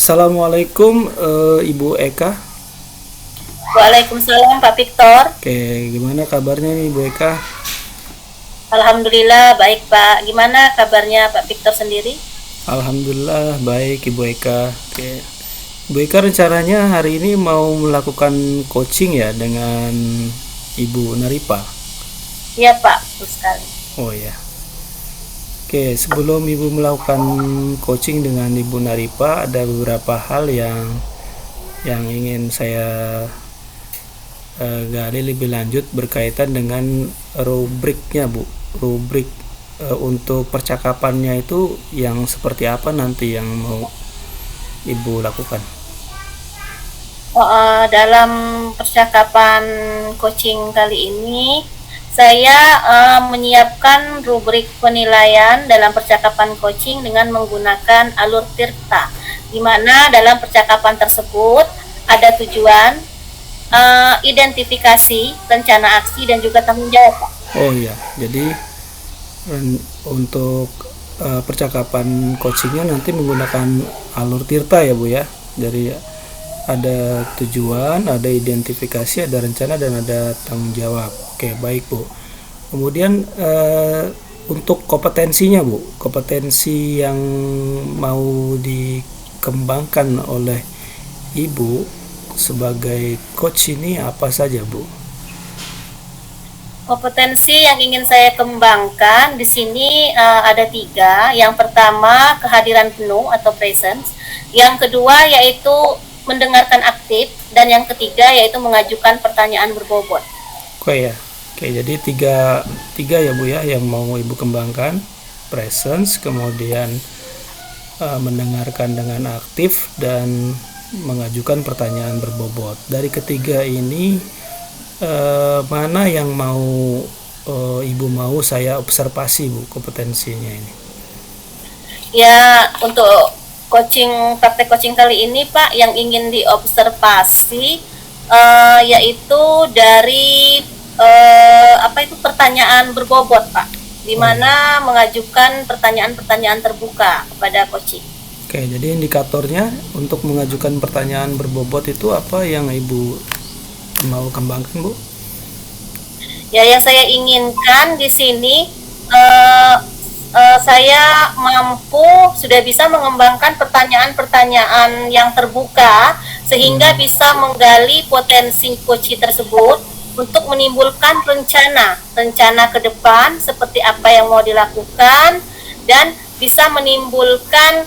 Assalamualaikum Ibu Eka. Waalaikumsalam Pak Victor. Oke, gimana kabarnya nih Ibu Eka? Alhamdulillah baik Pak. Gimana kabarnya Pak Victor sendiri? Alhamdulillah baik Ibu Eka. Oke. Ibu Eka rencananya hari ini mau melakukan coaching ya dengan Ibu Naripa. Iya Pak, betul sekali. Oh ya. Oke, sebelum Ibu melakukan coaching dengan Ibu Naripa, ada beberapa hal yang ingin saya gali lebih lanjut berkaitan dengan rubriknya Bu. Rubrik untuk percakapannya itu yang seperti apa nanti yang mau Ibu lakukan? Dalam percakapan coaching kali ini, saya menyiapkan rubrik penilaian dalam percakapan coaching dengan menggunakan alur Tirta, di mana dalam percakapan tersebut ada tujuan, identifikasi, rencana aksi, dan juga tanggung jawab. Oh iya, jadi untuk percakapan coachingnya nanti menggunakan alur Tirta ya Bu ya. Jadi ada tujuan, ada identifikasi, ada rencana, dan ada tanggung jawab. Oke, baik Bu. Kemudian untuk kompetensinya Bu, kompetensi yang mau dikembangkan oleh Ibu sebagai coach ini apa saja Bu? Kompetensi yang ingin saya kembangkan di sini ada 3. Yang pertama, kehadiran penuh atau presence. Yang kedua yaitu mendengarkan aktif, dan yang ketiga yaitu mengajukan pertanyaan berbobot. Oke ya. Oke, jadi tiga ya Bu ya yang mau Ibu kembangkan. Presence, kemudian mendengarkan dengan aktif, dan mengajukan pertanyaan berbobot. Dari ketiga ini mana yang mau Ibu mau saya observasi Bu kompetensinya ini? Ya, untuk praktek coaching kali ini Pak, yang ingin diobservasi yaitu dari pertanyaan berbobot Pak, di mana mengajukan pertanyaan-pertanyaan terbuka kepada coaching. Oke, jadi indikatornya untuk mengajukan pertanyaan berbobot itu apa yang Ibu mau kembangkan Bu? Ya, yang saya inginkan di sini saya sudah bisa mengembangkan pertanyaan-pertanyaan yang terbuka sehingga bisa menggali potensi coach tersebut untuk menimbulkan rencana ke depan seperti apa yang mau dilakukan, dan bisa menimbulkan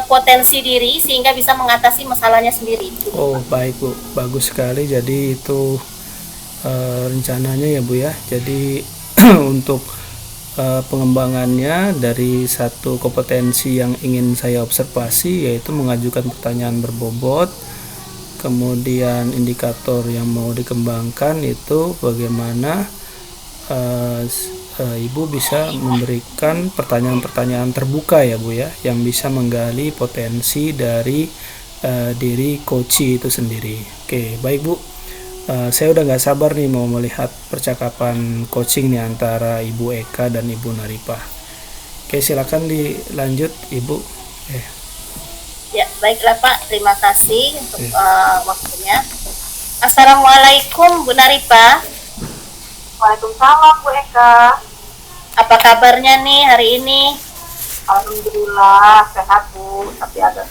potensi diri sehingga bisa mengatasi masalahnya sendiri. Oh baik Bu, bagus sekali. Jadi itu rencananya ya Bu ya. Jadi untuk pengembangannya dari satu kompetensi yang ingin saya observasi yaitu mengajukan pertanyaan berbobot. Kemudian indikator yang mau dikembangkan itu bagaimana Ibu bisa memberikan pertanyaan-pertanyaan terbuka ya Bu ya, yang bisa menggali potensi dari diri coach itu sendiri. Oke, baik Bu. Saya udah nggak sabar nih mau melihat percakapan coaching nih antara Ibu Eka dan Ibu Naripa. Oke, silakan dilanjut Ibu. Ya, baiklah Pak. Terima kasih untuk waktunya. Assalamualaikum Bu Naripa. Waalaikumsalam Bu Eka. Apa kabarnya nih hari ini? Alhamdulillah sehat Bu, tapi ada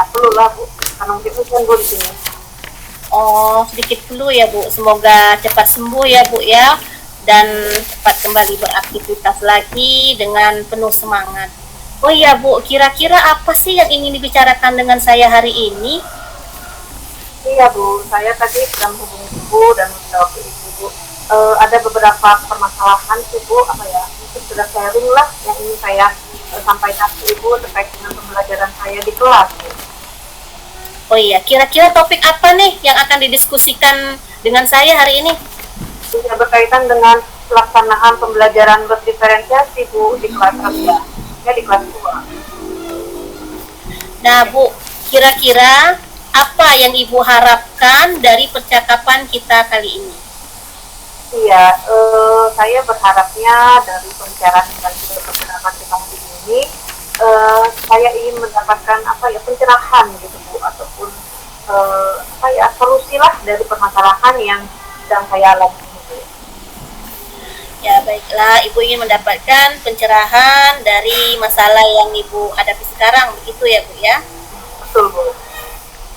flu lah Bu, karena mungkin hujan Bu di sini. Oh, sedikit flu ya Bu. Semoga cepat sembuh ya Bu ya, dan cepat kembali beraktivitas lagi dengan penuh semangat. Oh iya Bu, kira-kira apa sih yang ingin dibicarakan dengan saya hari ini? Iya Bu, saya tadi sudah menghubungi Ibu dan menjawab Ibu Bu. Ada beberapa permasalahan sih Bu, mungkin sudah sharing lah yang ingin saya sampaikan ke Ibu terkait dengan pembelajaran saya di kelas Bu. Oh iya, kira-kira topik apa nih yang akan didiskusikan dengan saya hari ini? Sudah berkaitan dengan pelaksanaan pembelajaran berdiferensiasi Bu di kelas rendah, ya di kelas 2. Nah Bu, kira-kira apa yang Ibu harapkan dari percakapan kita kali ini? Iya, saya berharapnya dari pembicaraan dengan beberapa kita ini, saya ingin mendapatkan pencerahan gitu Bu, ataupun solusi lah dari permasalahan yang sedang saya alami. Ya, baiklah, Ibu ingin mendapatkan pencerahan dari masalah yang Ibu hadapi sekarang, begitu ya, Bu ya? Betul, Bu.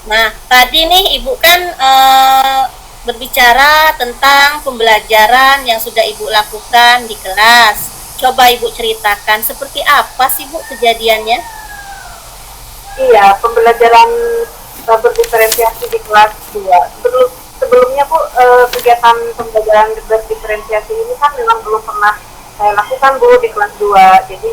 Nah, tadi nih Ibu kan berbicara tentang pembelajaran yang sudah Ibu lakukan di kelas. Coba Ibu ceritakan seperti apa sih Bu kejadiannya? Iya, pembelajaran berdiferensiasi di kelas 2. Sebelumnya Bu, kegiatan pembelajaran berdiferensiasi ini kan memang belum pernah saya lakukan Bu di kelas 2. Jadi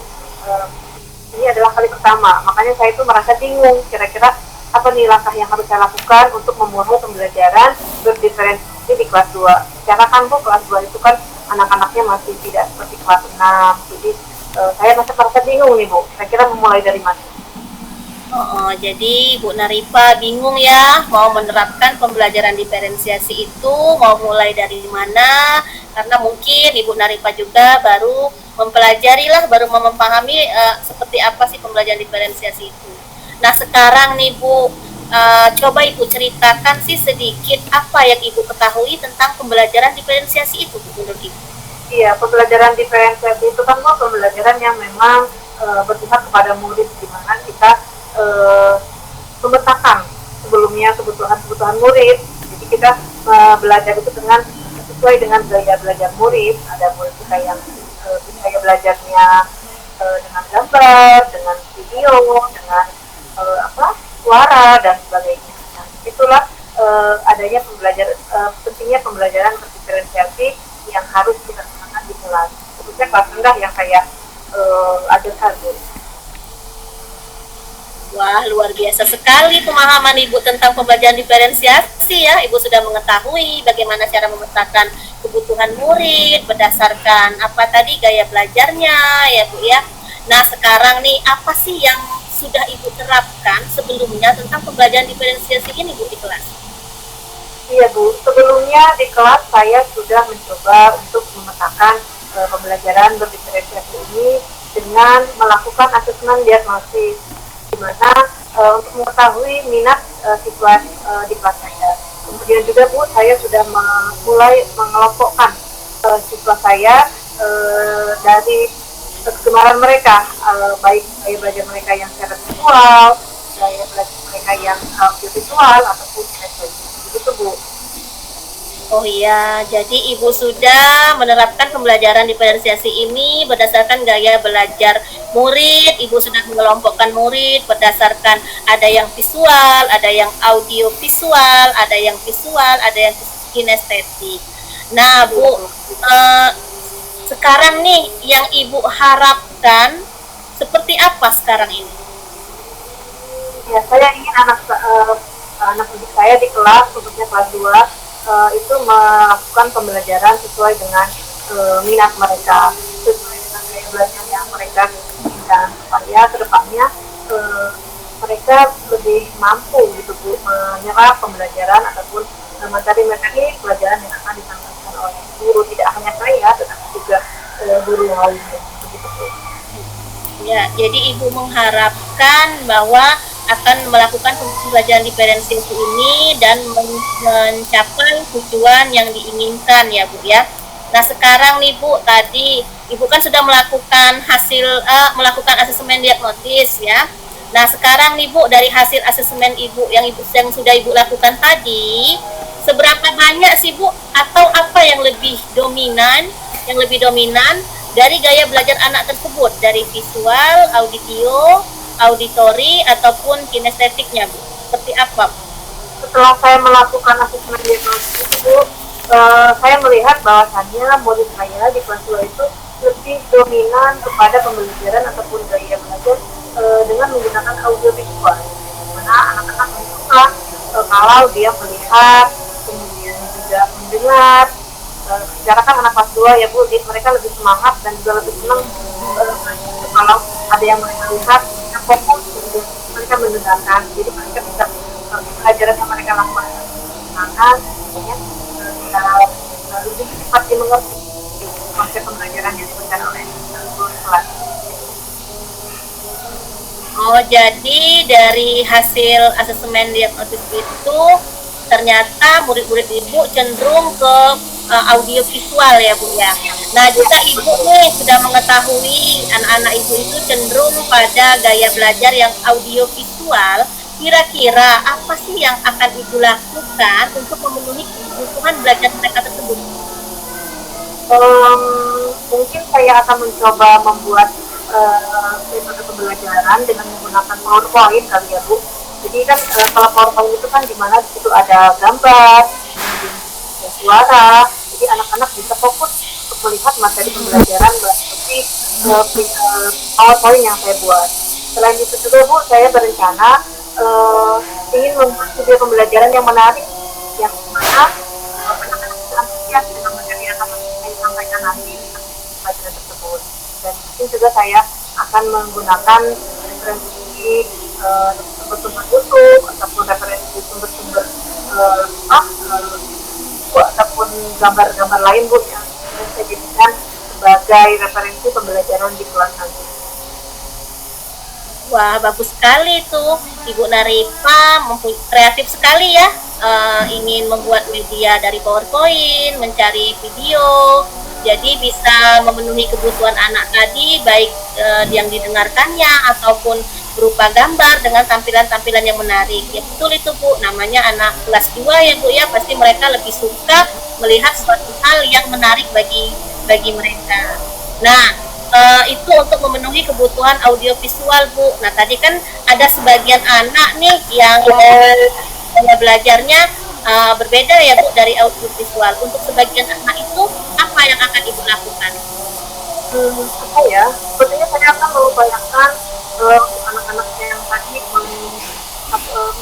ini adalah kali pertama. Makanya saya itu merasa bingung kira-kira apa nih langkah yang harus saya lakukan untuk memulai pembelajaran berdiferensiasi di kelas 2. Karena kan Bu, kelas 2 itu kan anak-anaknya masih tidak seperti kelas 6. Jadi saya masih merasa bingung nih Bu, kira-kira memulai dari mana? Jadi Bu Naripa bingung ya mau menerapkan pembelajaran diferensiasi itu mau mulai dari mana, karena mungkin Ibu Naripa juga baru mempelajari lah, baru memahami seperti apa sih pembelajaran diferensiasi itu. Nah sekarang nih Bu, coba Ibu ceritakan sih sedikit apa yang Ibu ketahui tentang pembelajaran diferensiasi itu menurut Ibu. Iya, pembelajaran diferensiasi itu kan Bu pembelajaran yang memang berpihak kepada murid, di mana kita memetakan sebelumnya kebutuhan murid. Jadi kita belajar itu sesuai dengan gaya belajar murid. Ada murid kita yang gaya belajarnya dengan gambar, dengan video, dengan suara dan sebagainya. Nah, itulah adanya pentingnya pembelajaran berdiferensiasi yang harus kita gunakan di kelas. Khususnya kelas rendah yang saya ajarkan. Wah, luar biasa sekali pemahaman Ibu tentang pembelajaran diferensiasi ya. Ibu sudah mengetahui bagaimana cara memetakan kebutuhan murid berdasarkan apa tadi gaya belajarnya ya Bu ya. Nah, sekarang nih apa sih yang sudah Ibu terapkan sebelumnya tentang pembelajaran diferensiasi ini Bu di kelas? Iya Bu, sebelumnya di kelas saya sudah mencoba untuk memetakan pembelajaran berdiferensiasi ini dengan melakukan asesmen diagnosis, di mana untuk mengetahui minat siswa di kelas saya. Kemudian juga Bu, saya sudah mulai mengelompokkan siswa saya dari kegemaran mereka, baik gaya belajar mereka yang secara visual, gaya belajar mereka yang audiovisual ataupun kinestetik. Begitu Bu. Oh iya, jadi Ibu sudah menerapkan pembelajaran diferensiasi ini berdasarkan gaya belajar murid. Ibu sudah mengelompokkan murid berdasarkan ada yang visual, ada yang audio visual, ada yang visual, ada yang kinestetik. Nah Bu, sekarang nih yang Ibu harapkan seperti apa sekarang ini? Ya, saya ingin anak didik saya di kelas, khususnya kelas 2, itu melakukan pembelajaran sesuai dengan minat mereka, sesuai dengan gaya belajar yang mereka inginkan, supaya kedepannya mereka lebih mampu gitu Bu menyerap pembelajaran ataupun materi-materi pelajaran yang akan disampaikan oleh guru, tidak hanya saya tetapi juga guru lainnya begitu Bu. Ya, jadi Ibu mengharapkan bahwa akan melakukan pembelajaran diferensiasi ini dan mencapai tujuan yang diinginkan ya Bu ya. Nah sekarang nih Bu, tadi Ibu kan sudah melakukan melakukan asesmen diagnosis ya. Nah sekarang nih Bu, dari hasil asesmen Ibu yang sudah Ibu lakukan tadi, seberapa banyak sih Bu atau apa yang lebih dominan dari gaya belajar anak tersebut, dari visual, auditori ataupun kinestetiknya Bu? Seperti apa Bu? Setelah saya melakukan asesmen diagnosis itu Bu, saya melihat bahwasannya murid saya di kelas 2 itu lebih dominan kepada pembelajaran ataupun gaya belajar dengan menggunakan audio visual, dimana anak-anak lebih suka kalau dia melihat, kemudian juga mendengar. Secara kan anak kelas 2 ya Bu, mereka lebih semangat dan juga lebih senang kalau ada yang mereka lihat, fokus, mereka mendengarkan, jadi mereka bisa pelajaran yang mereka lakukan mendengarkan, lebih cepat dimengerti konsep pembelajaran yang diberikan oleh guru kelas. Oh, jadi dari hasil asesmen diagnosis itu ternyata murid-murid ibu cenderung ke audio visual ya Bu ya. Nah jika ibu nih sudah mengetahui anak-anak ibu itu cenderung pada gaya belajar yang audio visual, kira-kira apa sih yang akan ibu lakukan untuk memenuhi kebutuhan belajar mereka tersebut? Mungkin saya akan mencoba membuat metode pembelajaran dengan menggunakan PowerPoint kali ya Bu. Jadi kan kalau PowerPoint itu kan dimana di situ ada gambar, kemudian ada suara, jadi anak-anak bisa fokus untuk melihat materi pembelajaran melalui PowerPoint yang saya buat. Selain itu juga Bu, saya berencana ingin membuat video pembelajaran yang menarik, yang mana anak-anak bisa antusias dengan materi yang akan saya sampaikan nanti di pelajaran tersebut. Dan mungkin juga saya akan menggunakan referensi sumber-sumber YouTube ataupun referensi sumber-sumber ataupun gambar-gambar lain Bu yang saya jadikan sebagai referensi pembelajaran di kelas nanti. Wah, bagus sekali tuh Ibu Narifa, kreatif sekali ya. Ingin membuat media dari PowerPoint, mencari video, jadi bisa memenuhi kebutuhan anak tadi, baik yang didengarkannya ataupun berupa gambar dengan tampilan-tampilan yang menarik. Ya betul itu Bu, namanya anak kelas 2 ya Bu ya, pasti mereka lebih suka melihat suatu hal yang menarik bagi mereka. Nah, itu untuk memenuhi kebutuhan audiovisual Bu. Nah tadi kan ada sebagian anak nih yang belajarnya berbeda ya Bu dari audiovisual. Untuk sebagian anak itu apa yang akan Ibu lakukan? Apa ya? Sepertinya saya akan mengupayakan anak-anak yang tadi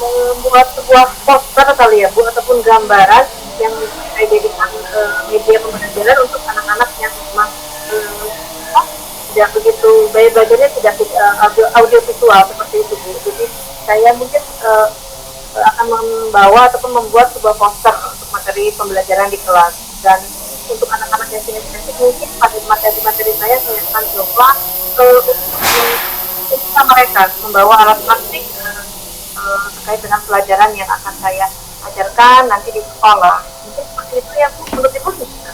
membuat sebuah poster kali ya Bu, ataupun gambaran yang saya jadikan media pembelajaran untuk anak-anak yang memang tidak begitu gaya belajarnya tidak audio visual seperti itu Bu. Jadi saya mungkin akan membawa ataupun membuat sebuah poster untuk materi pembelajaran di kelas. Dan untuk anak-anak yang sinesthetik mungkin pada materi-materi saya akan coba untuk mereka membawa alat praktik terkait dengan pelajaran yang akan saya ajarkan nanti di sekolah. Mungkin seperti itu ya Bu, menurut Ibu juga.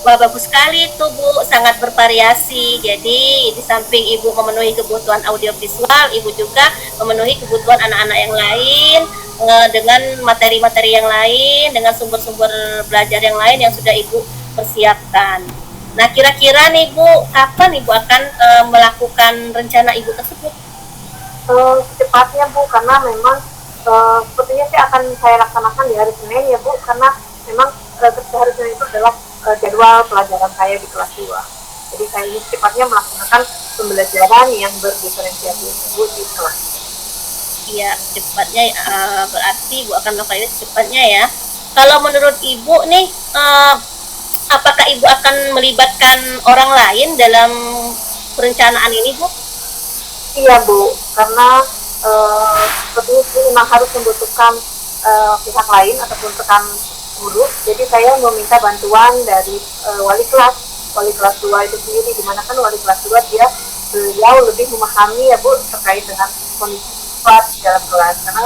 Wah, bagus sekali itu Bu, sangat bervariasi. Jadi di samping Ibu memenuhi kebutuhan audiovisual, Ibu juga memenuhi kebutuhan anak-anak yang lain dengan materi-materi yang lain, dengan sumber-sumber belajar yang lain yang sudah Ibu persiapkan. Nah, kira-kira nih Bu, kapan Ibu akan melakukan rencana Ibu tersebut? Secepatnya Bu, karena memang sepertinya sih akan saya laksanakan di hari Senin ya Bu, karena memang hari Senin itu adalah jadwal pelajaran saya di kelas 2. Jadi saya ingin secepatnya melaksanakan pembelajaran yang berdiferensiasi tersebut di kelas. Iya, cepatnya berarti Ibu akan melakukan itu secepatnya ya. Kalau menurut Ibu nih, apakah Ibu akan melibatkan orang lain dalam perencanaan ini Bu? Iya Bu, karena seperti itu memang harus membutuhkan pihak lain ataupun rekan guru. Jadi saya meminta bantuan dari wali kelas 2 itu sendiri, dimana kan wali kelas 2 beliau lebih memahami ya Bu terkait dengan kondisi siswa di dalam kelas, karena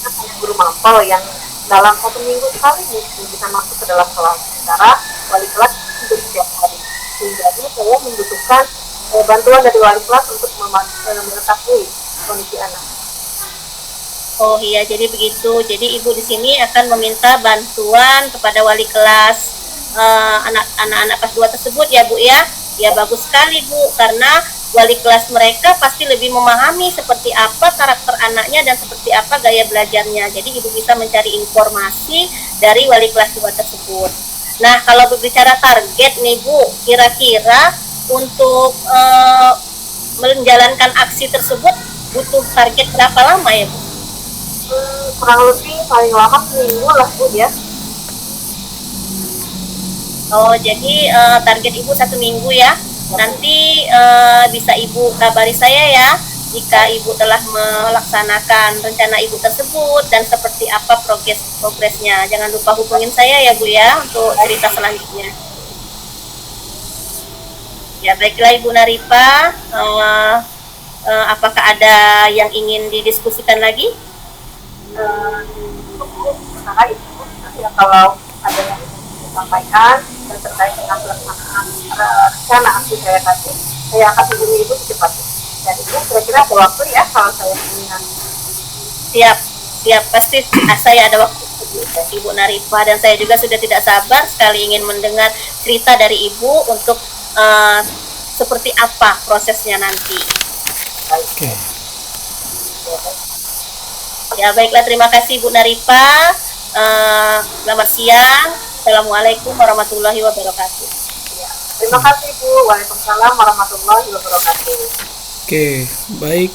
hanya guru mapel yang dalam 1 minggu sekali bisa masuk ke dalam kelas, sementara wali kelas itu setiap hari. Sehingga saya membutuhkan bantuan dari wali kelas untuk mengetahui kondisi anak. Oh iya, jadi begitu. Jadi Ibu di sini akan meminta bantuan kepada wali kelas anak-anak kelas 2 tersebut ya Bu ya. Ya bagus sekali Bu, karena wali kelas mereka pasti lebih memahami seperti apa karakter anaknya dan seperti apa gaya belajarnya. Jadi Ibu bisa mencari informasi dari wali kelas 2 tersebut. Nah, kalau berbicara target nih Bu, kira-kira untuk menjalankan aksi tersebut butuh target berapa lama ya Bu? Kurang lebih paling lama seminggu lah Bu ya. Oh, jadi target Ibu 1 minggu ya. Nanti bisa Ibu kabari saya ya jika Ibu telah melaksanakan rencana Ibu tersebut dan seperti apa progresnya. Jangan lupa hubungin saya ya Bu ya untuk cerita selanjutnya. Ya baiklah Ibu Narifa, apakah ada yang ingin didiskusikan lagi? Sementara itu nanti kalau ada yang ingin disampaikan dan terkait dengan pelaksanaan rencana aksi saya tadi, saya akan hubungi Ibu secepatnya. Dan Ibu kira-kira ada waktu ya kalau saya ingin. Siap, siap, pasti saya ada waktu, Ibu Naripa, dan saya juga sudah tidak sabar sekali ingin mendengar cerita dari Ibu untuk seperti apa prosesnya nanti. Oke. Ya, baiklah, terima kasih Bu Naripa. Selamat siang. Assalamualaikum warahmatullahi wabarakatuh. Ya, terima kasih Bu. Waalaikumsalam warahmatullahi wabarakatuh. Oke, baik,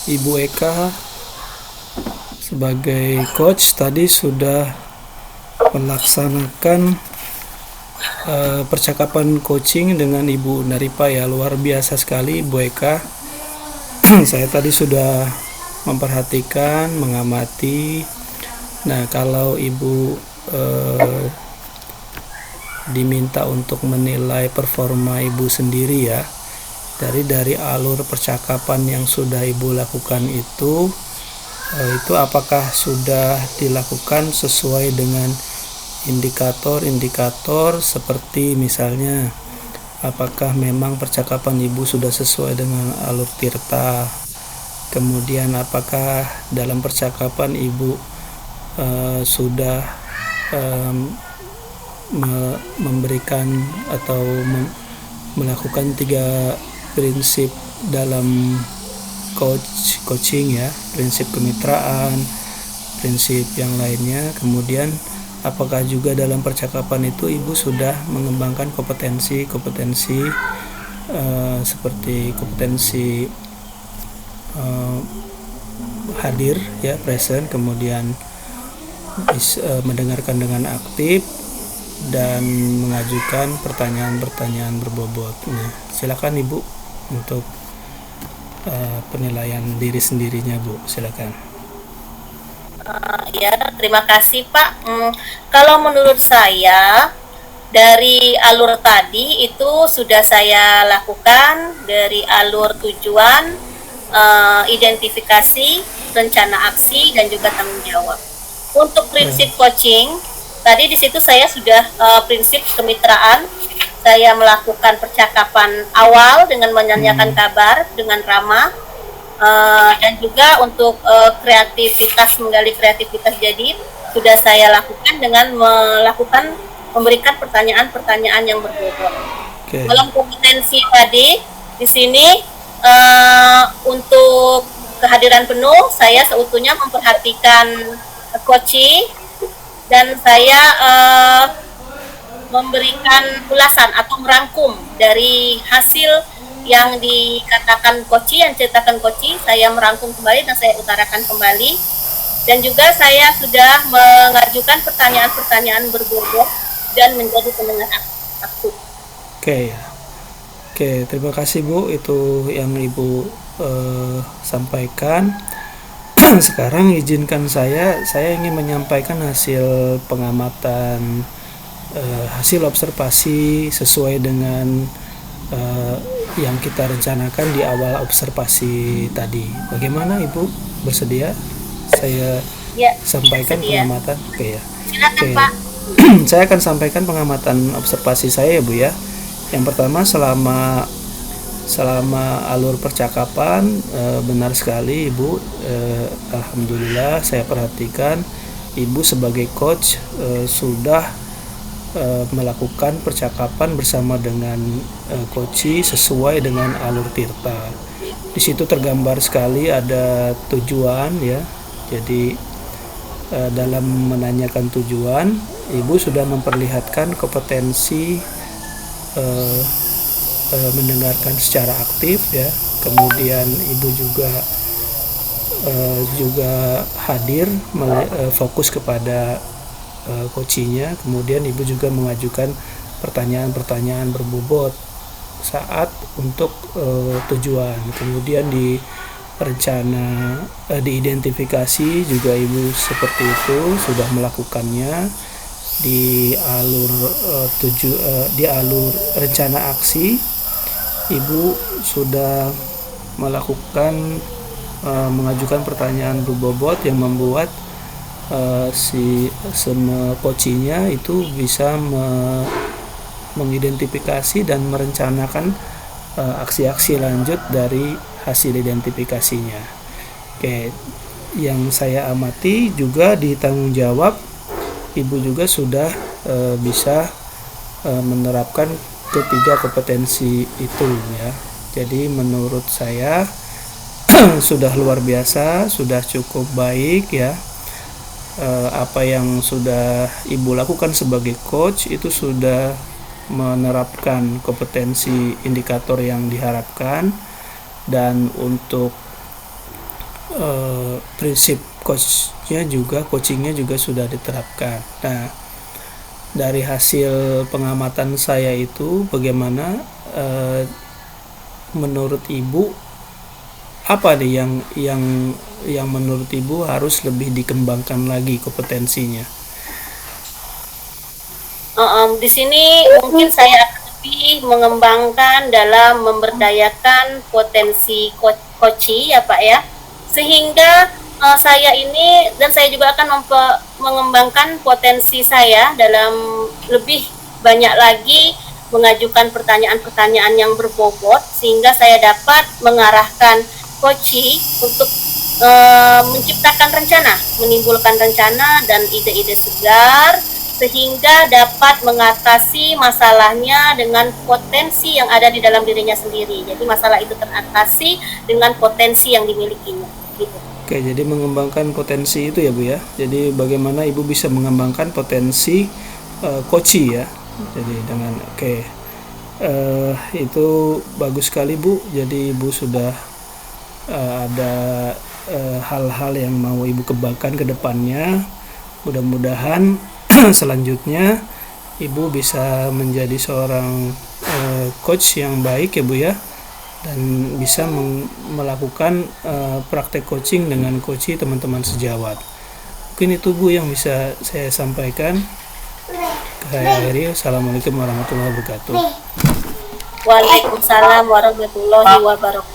Ibu Eka sebagai coach tadi sudah melaksanakan percakapan coaching dengan Ibu Naripa ya, luar biasa sekali Ibu Eka. Saya tadi sudah memperhatikan, mengamati. Nah, kalau Ibu diminta untuk menilai performa Ibu sendiri ya, dari alur percakapan yang sudah Ibu lakukan itu apakah sudah dilakukan sesuai dengan indikator-indikator seperti misalnya apakah memang percakapan Ibu sudah sesuai dengan alur tirta, kemudian apakah dalam percakapan Ibu sudah memberikan atau melakukan 3 prinsip dalam coaching ya, prinsip kemitraan, prinsip yang lainnya. Kemudian apakah juga dalam percakapan itu Ibu sudah mengembangkan kompetensi seperti kompetensi hadir ya, present, kemudian mendengarkan dengan aktif dan mengajukan pertanyaan-pertanyaan berbobot. Nah, silakan Ibu untuk penilaian diri sendirinya, Bu. Silakan. Ya, terima kasih Pak. Kalau menurut saya dari alur tadi itu sudah saya lakukan, dari alur tujuan, identifikasi, rencana aksi, dan juga tanggung jawab. Untuk prinsip coaching, tadi di situ saya sudah prinsip kemitraan. Saya melakukan percakapan awal dengan menanyakan kabar dengan ramah, dan juga untuk kreativitas, menggali kreativitas jadi sudah saya lakukan dengan memberikan pertanyaan-pertanyaan yang berbobot. Okay. Dalam kompetensi tadi di sini untuk kehadiran penuh saya seutuhnya memperhatikan coaching dan saya memberikan ulasan atau merangkum dari hasil yang dikatakan coach, yang ceritakan coach, saya merangkum kembali dan saya utarakan kembali. Dan juga saya sudah mengajukan pertanyaan-pertanyaan berbobot dan menjadi pendengar aktif. Oke, terima kasih Bu, itu yang Ibu sampaikan. Sekarang izinkan saya ingin menyampaikan hasil pengamatan, hasil observasi sesuai dengan yang kita rencanakan di awal observasi tadi. Bagaimana Ibu, bersedia saya sampaikan bersedia pengamatan? Oke ya. Silakan Pak. Saya akan sampaikan pengamatan observasi saya ya Bu ya. Yang pertama, selama alur percakapan benar sekali Ibu, alhamdulillah saya perhatikan Ibu sebagai coach sudah melakukan percakapan bersama dengan coach sesuai dengan alur tirta. Di situ tergambar sekali ada tujuan ya. Jadi dalam menanyakan tujuan, Ibu sudah memperlihatkan kompetensi mendengarkan secara aktif ya. Kemudian Ibu juga hadir fokus kepada coachingnya. Kemudian Ibu juga mengajukan pertanyaan-pertanyaan berbobot saat untuk tujuan. Kemudian di rencana, diidentifikasi juga Ibu seperti itu sudah melakukannya di alur di alur rencana aksi. Ibu sudah melakukan mengajukan pertanyaan berbobot yang membuat si semua coachingnya itu bisa mengidentifikasi dan merencanakan aksi-aksi lanjut dari hasil identifikasinya. Oke, yang saya amati juga di tanggung jawab Ibu juga sudah bisa menerapkan ketiga kompetensi itu ya. Jadi menurut saya sudah luar biasa, sudah cukup baik ya. Apa yang sudah Ibu lakukan sebagai coach itu sudah menerapkan kompetensi indikator yang diharapkan, dan untuk prinsip coachingnya juga sudah diterapkan. Nah, dari hasil pengamatan saya itu bagaimana menurut Ibu, apa nih yang menurut Ibu harus lebih dikembangkan lagi kompetensinya? Di sini mungkin saya akan lebih mengembangkan dalam memberdayakan potensi coaching ya Pak ya, sehingga saya ini, dan saya juga akan mengembangkan potensi saya dalam lebih banyak lagi mengajukan pertanyaan-pertanyaan yang berbobot, sehingga saya dapat mengarahkan coaching untuk menciptakan rencana, menimbulkan rencana dan ide-ide segar, sehingga dapat mengatasi masalahnya dengan potensi yang ada di dalam dirinya sendiri. Jadi masalah itu teratasi dengan potensi yang dimilikinya. Gitu. Oke, jadi mengembangkan potensi itu ya Bu ya. Jadi bagaimana Ibu bisa mengembangkan potensi coaching ya. Jadi dengan itu bagus sekali Bu. Jadi Ibu sudah ada hal-hal yang mau Ibu kembangkan ke depannya. Mudah-mudahan selanjutnya Ibu bisa menjadi seorang coach yang baik ya Bu ya, dan bisa melakukan praktek coaching dengan coaching teman-teman sejawat. Mungkin itu Bu yang bisa saya sampaikan. Saya akhiri. Assalamualaikum warahmatullahi wabarakatuh. Waalaikumsalam warahmatullahi wabarakatuh.